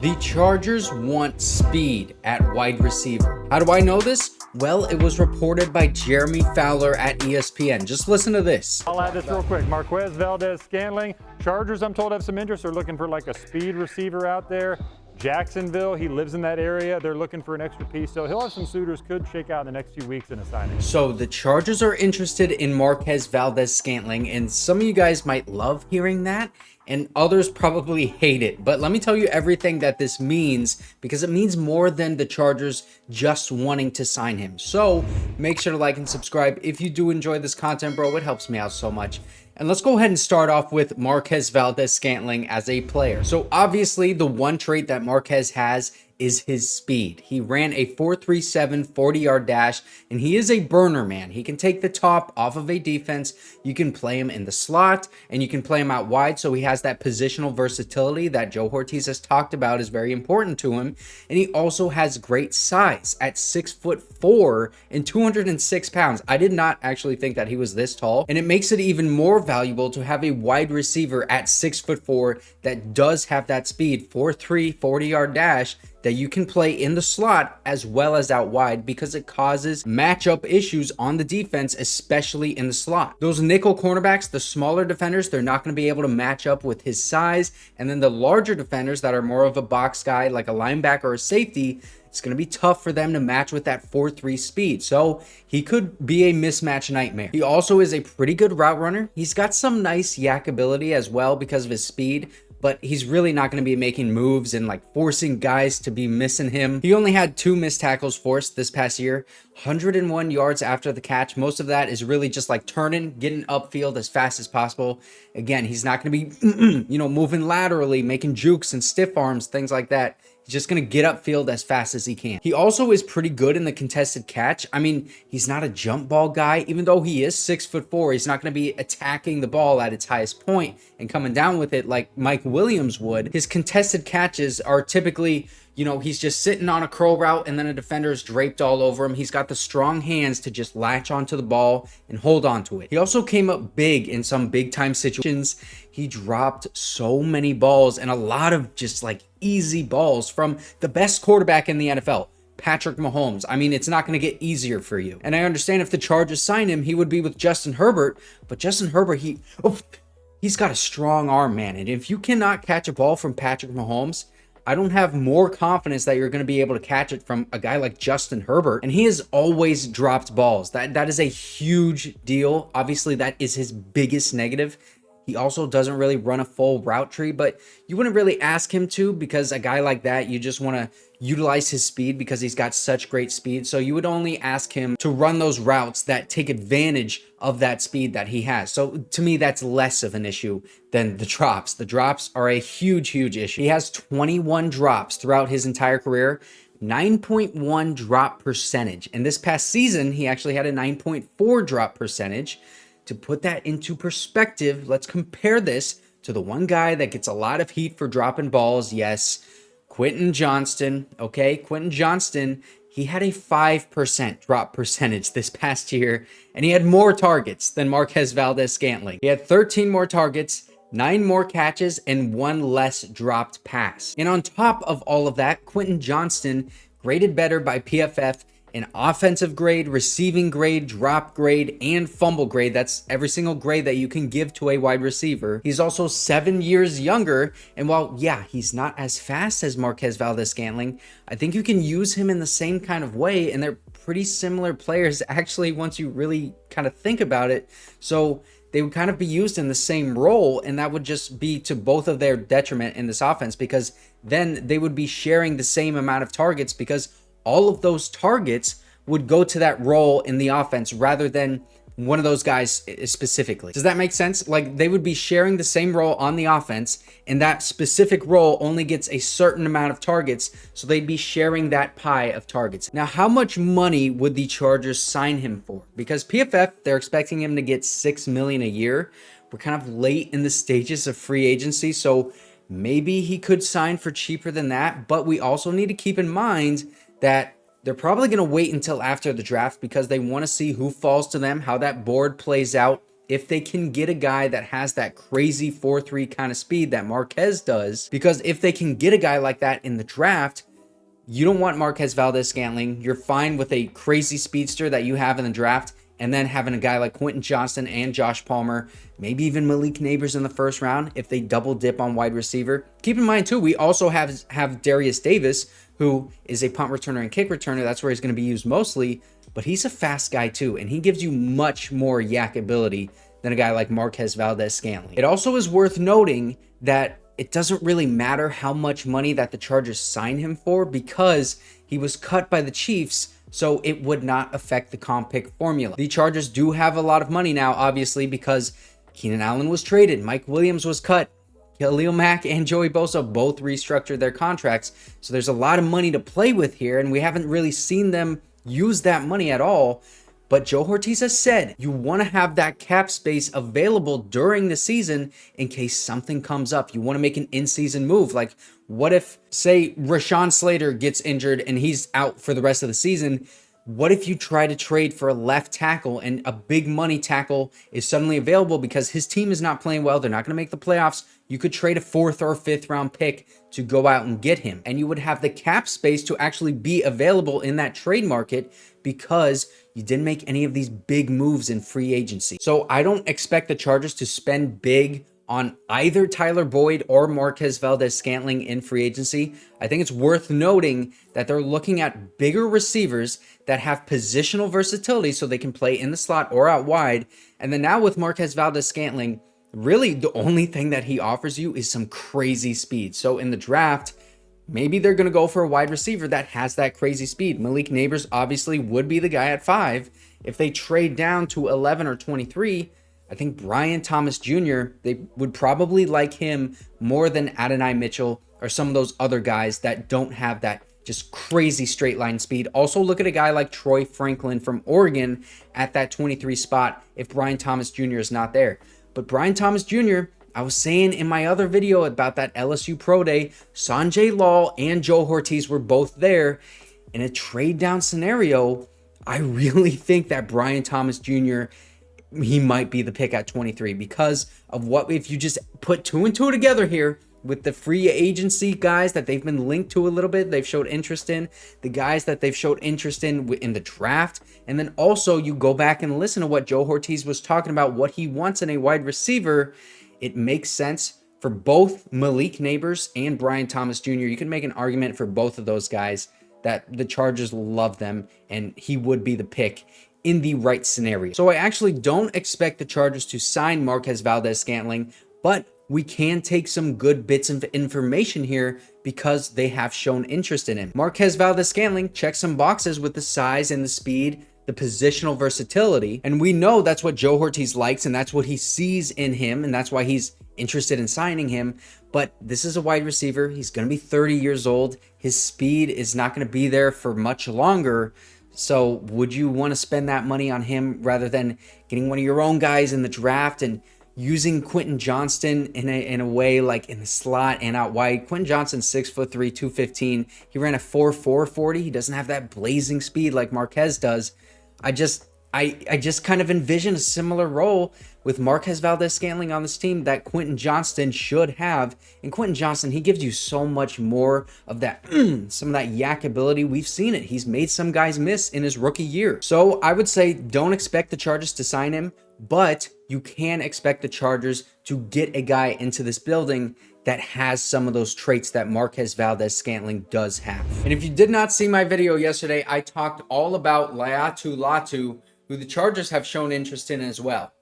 The Chargers want speed at wide receiver. How do I know this? Well, it was reported by Jeremy Fowler at ESPN. Just listen to this. I'll add this real quick. Marquez Valdes Scantling. Chargers, I'm told, have some interest. They're looking for like a speed receiver out there. Jacksonville, he lives in that area. They're looking for an extra piece. So he'll have some suitors, could shake out in the next few weeks in a signing. So the Chargers are interested in Marquez Valdes Scantling, and some of you guys might love hearing that, and others probably hate it. But let me tell you everything that this means, because it means more than the Chargers just wanting to sign him. So make sure to like and subscribe if you do enjoy this content, bro. It helps me out so much. And let's go ahead and start off with Marquez Valdes Scantling as a player. So obviously the one trait that Marquez has is his speed. He ran a 4.37 40-yard dash, and he is a burner, man. He can take the top off of a defense. You can play him in the slot, and you can play him out wide, so he has that positional versatility that Joe Hortiz has talked about is very important to him. And he also has great size at 6'4" and 206 pounds. I did not actually think that he was this tall, and it makes it even more valuable to have a wide receiver at 6'4" that does have that speed, 4.3 40-yard dash, that you can play in the slot as well as out wide, because it causes matchup issues on the defense, especially in the slot. Those nickel cornerbacks, the smaller defenders, they're not going to be able to match up with his size. And then the larger defenders that are more of a box guy, like a linebacker or a safety, it's going to be tough for them to match with that 4.3 speed. So he could be a mismatch nightmare. He also is a pretty good route runner. He's got some nice yak ability as well because of his speed, but he's really not going to be making moves and like forcing guys to be missing him. He only had 2 missed tackles forced this past year, 101 yards after the catch. Most of that is really just like turning, getting upfield as fast as possible. Again, he's not going to be, moving laterally, making jukes and stiff arms, things like that. He's just going to get upfield as fast as he can. He also is pretty good in the contested catch. I mean, he's not a jump ball guy. Even though he is 6'4", he's not going to be attacking the ball at its highest point and coming down with it like Mike Williams would. His contested catches are typically, he's just sitting on a curl route and then a defender is draped all over him. He's got the strong hands to just latch onto the ball and hold on to it. He also came up big in some big time situations. He dropped so many balls, and a lot of just like easy balls from the best quarterback in the NFL, Patrick Mahomes. I mean, it's not going to get easier for you. And I understand if the Chargers sign him, he would be with Justin Herbert, but Justin Herbert, he's got a strong arm, man. And if you cannot catch a ball from Patrick Mahomes, I don't have more confidence that you're going to be able to catch it from a guy like Justin Herbert. And he has always dropped balls. That is a huge deal. Obviously, that is his biggest negative. He also doesn't really run a full route tree, but you wouldn't really ask him to, because a guy like that, you just want to utilize his speed because he's got such great speed. So you would only ask him to run those routes that take advantage of that speed that he has. So to me, that's less of an issue than the drops. The drops are a huge, huge issue. He has 21 drops throughout his entire career, 9.1 drop percentage. And this past season, he actually had a 9.4 drop percentage. To put that into perspective, let's compare this to the one guy that gets a lot of heat for dropping balls. Yes, Quentin Johnston. Okay, Quentin Johnston, he had a 5% drop percentage this past year, and he had more targets than Marquez Valdes Scantling. He had 13 more targets, 9 more catches, and 1 less dropped pass. And on top of all of that, Quentin Johnston graded better by PFF an offensive grade, receiving grade, drop grade, and fumble grade. That's every single grade that you can give to a wide receiver. He's also 7 years younger, and while, yeah, he's not as fast as Marquez Valdes Scantling, I think you can use him in the same kind of way, and they're pretty similar players, actually, once you really kind of think about it. So they would kind of be used in the same role, and that would just be to both of their detriment in this offense, because then they would be sharing the same amount of targets, because all of those targets would go to that role in the offense rather than one of those guys specifically. Does that make sense? Like, they would be sharing the same role on the offense, and that specific role only gets a certain amount of targets, so they'd be sharing that pie of targets. Now, how much money would the Chargers sign him for? Because PFF, they're expecting him to get $6 million a year. We're kind of late in the stages of free agency, so maybe he could sign for cheaper than that, but we also need to keep in mind that they're probably going to wait until after the draft, because they want to see who falls to them, how that board plays out if they can get a guy that has that crazy 4.3 kind of speed that Marquez does, because if they can get a guy like that in the draft, you don't want Marquez Valdes Scantling. You're fine with a crazy speedster that you have in the draft, and then having a guy like Quentin, Johnston, and Josh Palmer, maybe even Malik Nabers in the first round if they double dip on wide receiver. Keep in mind, too, we also have Darius Davis, who is a punt returner and kick returner. That's where he's going to be used mostly, but he's a fast guy, too, and he gives you much more yak ability than a guy like Marquez Valdes Scantling. It also is worth noting that it doesn't really matter how much money that the Chargers sign him for because he was cut by the Chiefs, so it would not affect the comp pick formula. The Chargers do have a lot of money now, obviously, because Keenan Allen was traded, Mike Williams was cut, Khalil Mack and Joey Bosa both restructured their contracts, so there's a lot of money to play with here, and we haven't really seen them use that money at all. But Joe Hortiz has said you want to have that cap space available during the season in case something comes up. You want to make an in-season move. Like, what if, say, Rashawn Slater gets injured and he's out for the rest of the season? What if you try to trade for a left tackle and a big money tackle is suddenly available because his team is not playing well? They're not going to make the playoffs. You could trade a 4th or 5th round pick to go out and get him. And you would have the cap space to actually be available in that trade market because you didn't make any of these big moves in free agency. So I don't expect the Chargers to spend big on either Tyler Boyd or Marquez Valdes Scantling in free agency. I think it's worth noting that they're looking at bigger receivers that have positional versatility so they can play in the slot or out wide. And then now with Marquez Valdes Scantling, really the only thing that he offers you is some crazy speed. So in the draft, maybe they're going to go for a wide receiver that has that crazy speed. Malik Nabers obviously would be the guy at 5. If they trade down to 11 or 23, I think Brian Thomas Jr., they would probably like him more than Adonai Mitchell or some of those other guys that don't have that just crazy straight line speed. Also look at a guy like Troy Franklin from Oregon at that 23 spot if Brian Thomas Jr. is not there. But Brian Thomas Jr., I was saying in my other video about that LSU Pro Day, Sanjay Lal and Joe Hortiz were both there. In a trade down scenario, I really think that Brian Thomas Jr., he might be the pick at 23 because of what, if you just put 2 and 2 together here with the free agency guys that they've been linked to a little bit, they've showed interest in, the guys that they've showed interest in the draft, and then also you go back and listen to what Joe Hortiz was talking about, what he wants in a wide receiver. It makes sense for both Malik Nabers and Brian Thomas Jr. You can make an argument for both of those guys that the Chargers love them and he would be the pick in the right scenario. So I actually don't expect the Chargers to sign Marquez Valdes Scantling, but we can take some good bits of information here because they have shown interest in him. Marquez Valdes Scantling checks some boxes with the size and the speed, the positional versatility, and we know that's what Joe Hortiz likes and that's what he sees in him, and that's why he's interested in signing him. But this is a wide receiver. He's going to be 30 years old. His speed is not going to be there for much longer. So would you want to spend that money on him rather than getting one of your own guys in the draft and using Quentin Johnston in a way like in the slot and out wide? Quentin Johnston's 6'3", 215. He ran a 4.4 40. He doesn't have that blazing speed like Marquez does. I just kind of envision a similar role with Marquez Valdes Scantling on this team that Quentin Johnston should have. And Quentin Johnston, he gives you so much more of that, some of that yak ability. We've seen it. He's made some guys miss in his rookie year. So I would say don't expect the Chargers to sign him, but you can expect the Chargers to get a guy into this building that has some of those traits that Marquez Valdes Scantling does have. And if you did not see my video yesterday, I talked all about Laiatu Latu, who the Chargers have shown interest in as well.